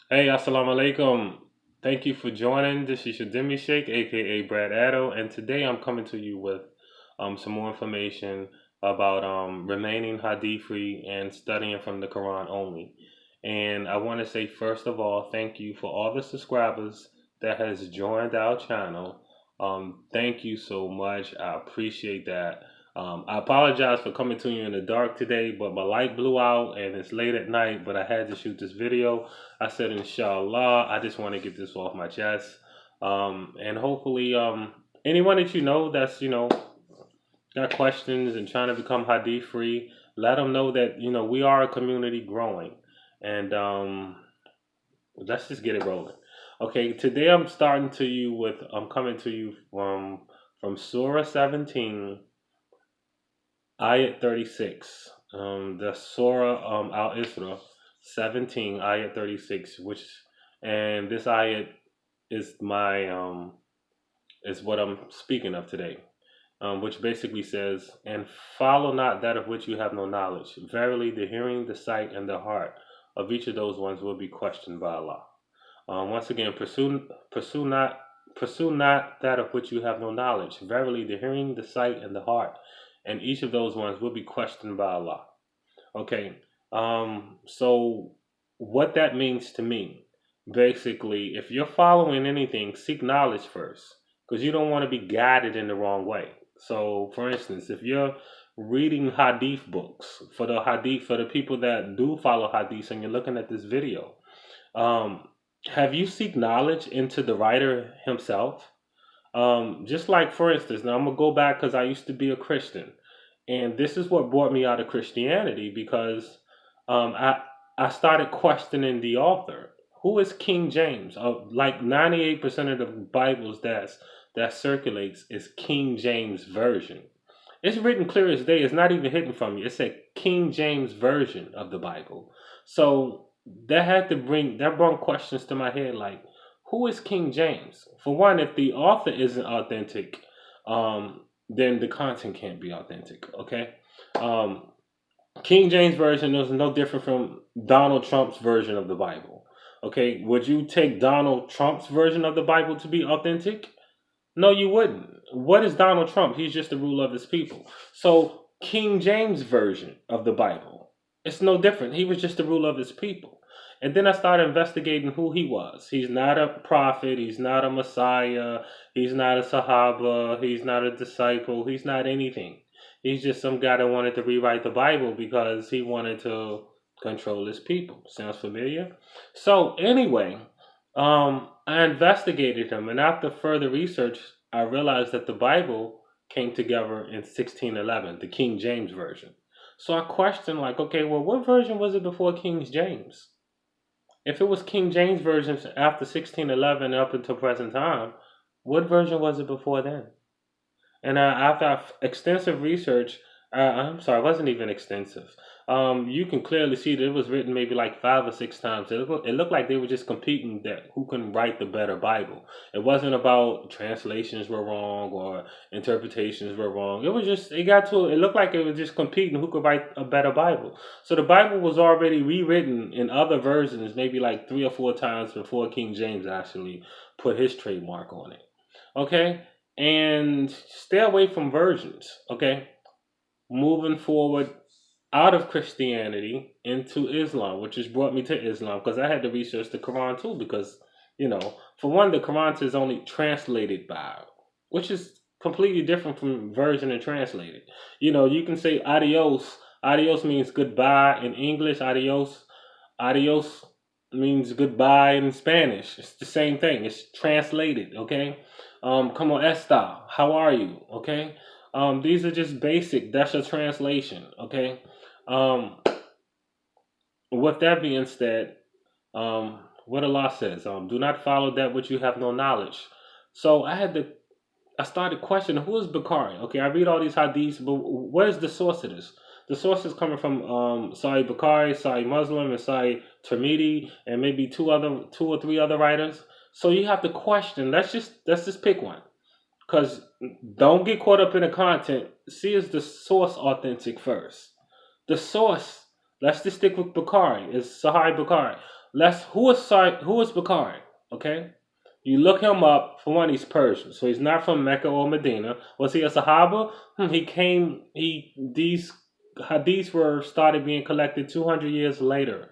Hey, assalamu alaikum. Thank you for joining. This is your Demi Sheikh, aka Brad Addo, and today I'm coming to you with some more information about remaining hadith free and studying from the Quran only. And I want to say first of all, thank you for all the subscribers that has joined our channel. Thank you so much. I appreciate that. I apologize for coming to you in the dark today, but my light blew out and it's late at night, but I had to shoot this video. I said, inshallah, I just want to get this off my chest. And hopefully, anyone that you know that's, got questions and trying to become hadith free, let them know that, we are a community growing. And let's just get it rolling. Okay, today I'm coming to you from Surah 17, ayat 36. The Surah al-isra 17, ayat 36, and this ayat is my is what I'm speaking of today, which basically says, "And follow not that of which you have no knowledge. Verily, the hearing, the sight, and the heart of each of those ones will be questioned by Allah." Once again, pursue not that of which you have no knowledge. Verily, the hearing, the sight, and the heart, and each of those ones will be questioned by Allah. Okay, so what that means to me, basically, if you're following anything, seek knowledge first, because you don't want to be guided in the wrong way. So, for instance, if you're reading hadith books for the people that do follow hadith, and you're looking at this video, um, have you seek knowledge into the writer himself? Just like, for instance, now I'm gonna go back because I used to be a Christian, and this is what brought me out of Christianity because I started questioning the author. Who is King James? Like 98% of the Bibles that circulates is King James version. It's written clear as day. It's not even hidden from you. It's a King James version of the Bible. So that brought questions to my head like, who is King James? For one, if the author isn't authentic, then the content can't be authentic. Okay, um, King James version is no different from Donald Trump's version of the Bible. Okay, would you take Donald Trump's version of the Bible to be authentic? No, you wouldn't. What is Donald Trump? He's just the ruler of his people. So King James version of the Bible, it's no different. He was just the ruler of his people. And then I started investigating who he was. He's not a prophet. He's not a Messiah. He's not a Sahaba. He's not a disciple. He's not anything. He's just some guy that wanted to rewrite the Bible because he wanted to control his people. Sounds familiar? So anyway, I investigated him, and after further research, I realized that the Bible came together in 1611, the King James version. So I questioned, like, okay, well, what version was it before King James? If it was King James version after 1611 up until present time, what version was it before then? And after extensive research, I'm sorry, it wasn't even extensive. You can clearly see that it was written maybe like 5 or 6 times. It looked like they were just competing that who can write the better Bible. It wasn't about translations were wrong or interpretations were wrong. It looked like it was just competing who could write a better Bible. So the Bible was already rewritten in other versions, maybe like 3 or 4 times before King James actually put his trademark on it. Okay, and stay away from versions. Okay, moving forward out of Christianity into Islam, which has brought me to Islam because I had to research the Quran too. Because for one, the Quran is only translated by, which is completely different from version and translated. You can say adios. Adios means goodbye in English. Adios means goodbye in Spanish. It's the same thing. It's translated. Okay. Como esta? How are you? Okay. These are just basic. That's a translation. Okay. Um, with that being said, what Allah says, do not follow that which you have no knowledge. So I started questioning who is Bukhari. Okay, I read all these hadiths, but where's the source of this? The source is coming from Sahih Bukhari, Sahih Muslim, and Sahih Tirmidhi, and maybe two or three other writers. So you have to question. Let's just pick one, because don't get caught up in the content. See, is the source authentic first? The source. Let's just stick with Bukhari. It's Sahih Bukhari. Who is Bukhari? Okay, you look him up. For one, he's Persian, so he's not from Mecca or Medina. Was he a Sahaba? He came. These hadiths were started being collected 200 years later,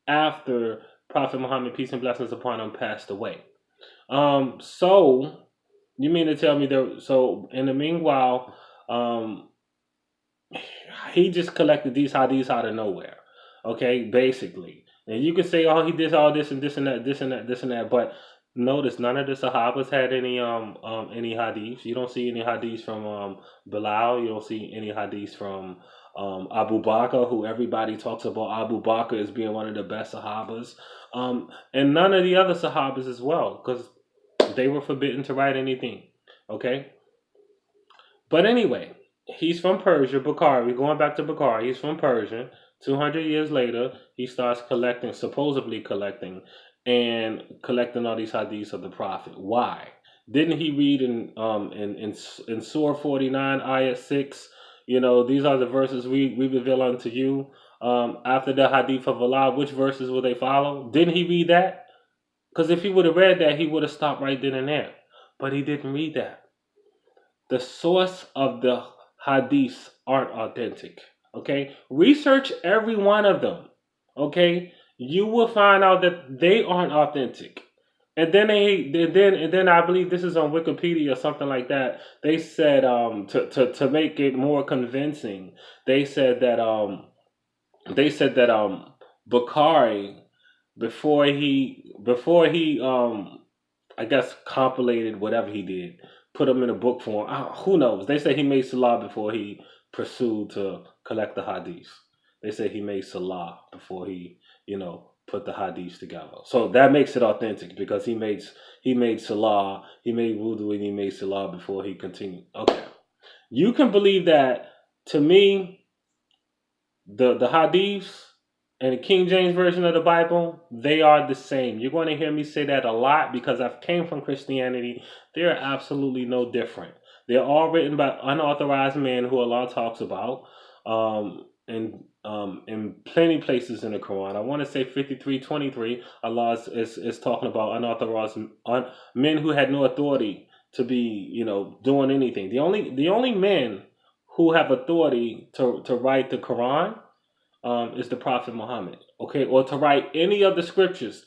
after Prophet Muhammad, peace and blessings upon him, passed away. So you mean to tell me there? So in the meanwhile, um, he just collected these hadiths out of nowhere. Okay, basically. And you could say, oh, he did all this and this and that, this and that, this and that, but notice none of the Sahabas had any hadiths. You don't see any hadiths from Bilal. You don't see any hadiths from Abu Bakr, who everybody talks about Abu Bakr as being one of the best Sahabas, and none of the other Sahabas as well, because they were forbidden to write anything. Okay, but anyway, he's from Persia, Bukhari. We're going back to Bukhari. He's from Persia. 200 years later, he starts collecting, supposedly collecting, and collecting all these hadiths of the Prophet. Why? Didn't he read in Surah 49, ayat 6? You know, these are the verses we reveal unto you. After the hadith of Allah, which verses will they follow? Didn't he read that? Because if he would have read that, he would have stopped right then and there. But he didn't read that. The source of the hadiths aren't authentic. Okay, research every one of them. Okay, you will find out that they aren't authentic. And then I believe this is on Wikipedia or something like that. They said to make it more convincing, they said that Bukhari, before he I guess compilated whatever he did, put them in a book form. Who knows? They say he made Salah before he pursued to collect the hadiths. They say he made Salah before he, put the hadiths together. So that makes it authentic, because he made Salah, he made wudu, and he made Salah before he continued. Okay, you can believe that. To me, the hadiths and the King James Version of the Bible, they are the same. You're going to hear me say that a lot, because I've came from Christianity. They're absolutely no different. They're all written by unauthorized men who Allah talks about, in plenty places in the Quran. I want to say 53:23. Allah is talking about unauthorized men who had no authority to be, doing anything. The only men who have authority to write the Quran is the Prophet Muhammad. Okay, or to write any of the scriptures.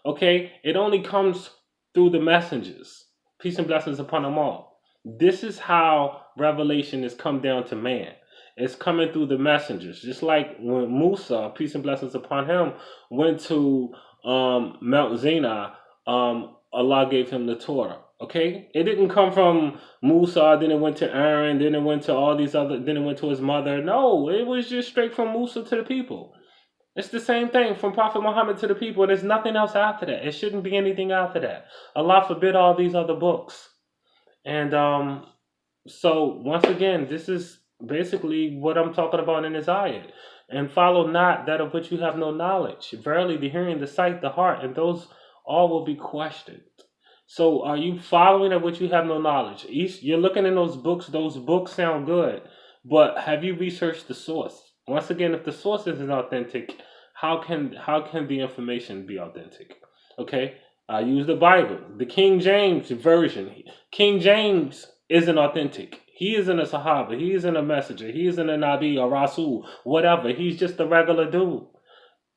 Okay, it only comes through the messengers. Peace and blessings upon them all. This is how revelation has come down to man. It's coming through the messengers. Just like when Musa, peace and blessings upon him, went to Mount Sinai, Allah gave him the Torah. Okay? It didn't come from Musa, then it went to Aaron, then it went to all these other, then it went to his mother. No, it was just straight from Musa to the people. It's the same thing from Prophet Muhammad to the people. There's nothing else after that. It shouldn't be anything after that. Allah forbid all these other books. And so once again, this is basically what I'm talking about in this ayat. And follow not that of which you have no knowledge. Verily, the hearing, the sight, the heart, and those all will be questioned. So are you following of which you have no knowledge? You're looking in those books sound good, but have you researched the source? Once again, if the source isn't authentic, how can the information be authentic? Okay, I use the Bible, the King James Version. King James isn't authentic. He isn't a Sahaba. He isn't a messenger. He isn't a Nabi or Rasul, whatever. He's just a regular dude.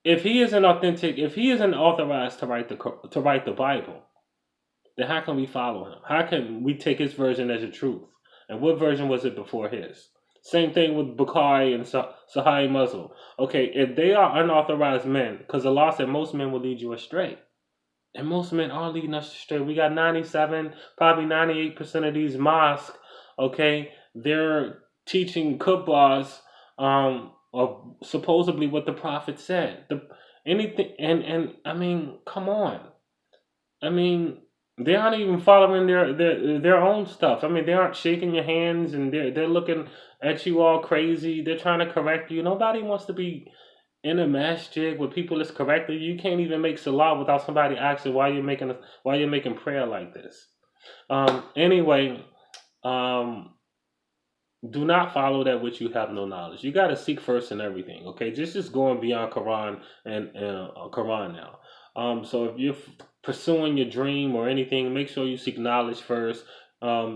If he isn't authentic, if he isn't authorized to write the Bible, then how can we follow him? How can we take his version as a truth? And what version was it before his? Same thing with Bukhari and Sahih Muslim. Okay, if they are unauthorized men, because Allah said most men will lead you astray. And most men are leading us astray. We got 97, probably 98% of these mosques, okay, they're teaching khutbahs of supposedly what the Prophet said. And I mean, come on. I mean, they aren't even following their own stuff. I mean, they aren't shaking your hands, and they're looking at you all crazy. They're trying to correct you. Nobody wants to be in a masjid where people is correcting you. You can't even make salah without somebody asking why you're making prayer like this. Anyway, do not follow that which you have no knowledge. You got to seek first in everything. Okay, just going beyond Quran and Quran now. So if you're pursuing your dream or anything, make sure you seek knowledge first.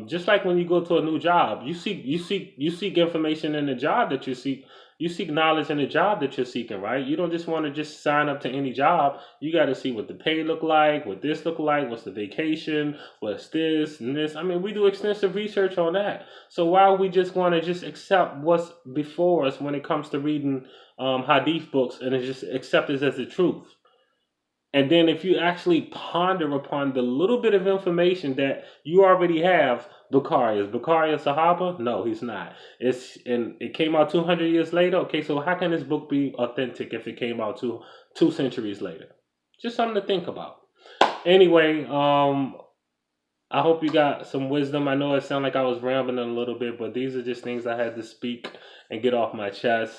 Just like when you go to a new job, you seek information in the job that you seek. You seek knowledge in the job that you're seeking, right? You don't just want to just sign up to any job. You got to see what the pay look like, what this look like, what's the vacation, what's this and this. I mean, we do extensive research on that. So why are we just going to just accept what's before us when it comes to reading hadith books and just accept it as the truth? And then if you actually ponder upon the little bit of information that you already have, Bukhari, is Bukhari a Sahaba? No, he's not. It came out 200 years later. Okay, so how can this book be authentic if it came out two centuries later? Just something to think about. Anyway, I hope you got some wisdom. I know it sounded like I was rambling a little bit, but these are just things I had to speak and get off my chest.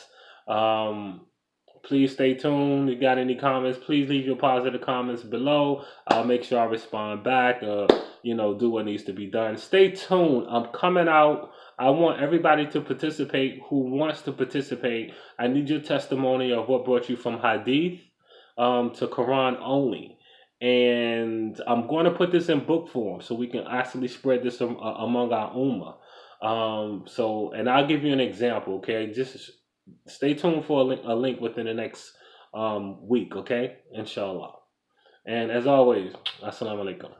Please stay tuned. If you got any comments, please leave your positive comments below. I'll make sure I respond back. Do what needs to be done. Stay tuned. I'm coming out. I want everybody to participate who wants to participate. I need your testimony of what brought you from Hadith to Quran only. And I'm going to put this in book form so we can actually spread this among our ummah. And I'll give you an example, okay? Just stay tuned for a link within the next week, okay? Inshallah. And as always, assalamu alaikum.